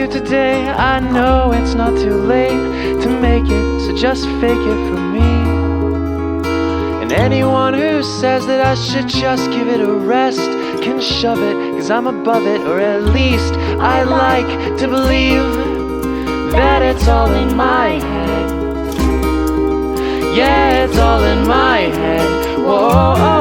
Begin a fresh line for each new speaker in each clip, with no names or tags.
you today? I know it's not too late to make it, so just fake it for me. And anyone who says that I should just give it a rest can shove it, 'cause I'm above it, or at least I like to believe that it's all in my head. Yeah, it's all in my head. Whoa.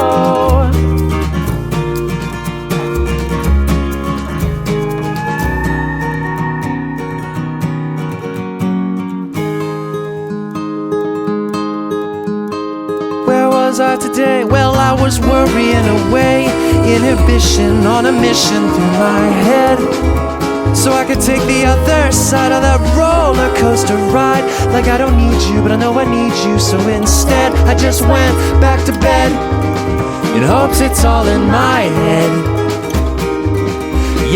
Where was I today? Well, I was worrying away, inhibition on a mission through my head, so I could take the other side of that roller coaster ride. Like I don't need you, but I know I need you, so instead I just went back to bed in hopes it's all in my head.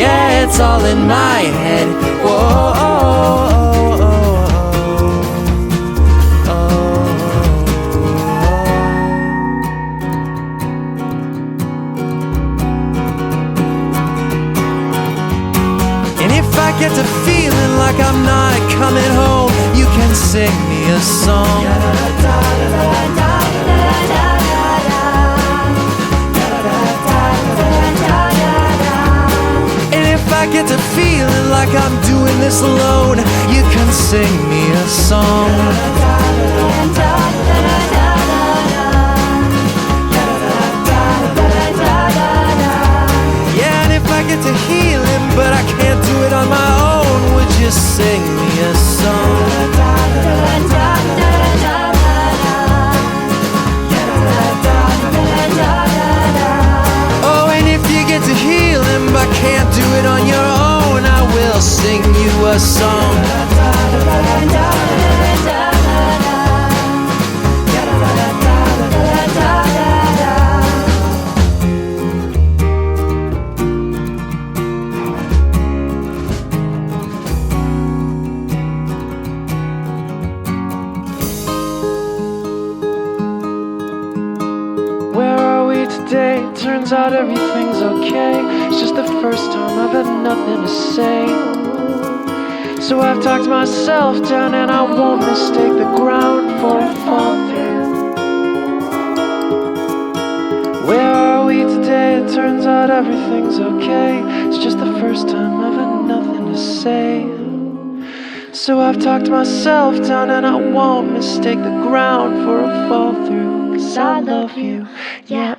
Yeah, it's all in my head. Whoa. Get to feeling like I'm not coming home, you can sing me a song. And if I get to feeling like I'm doing this alone, you can sing me a song. Yeah, and if I get to healing, but I can't do it on my own, would you sing me a song? Oh, and if you get to healing but can't do it on your own, I will sing you a song. Today, turns out everything's okay. It's just the first time I've had nothing to say, so I've talked myself down, and I won't mistake the ground for a fall through. Where are we today? It turns out everything's okay. It's just the first time I've had nothing to say, so I've talked myself down, and I won't mistake the ground for a fall through. 'Cause I love you, yeah,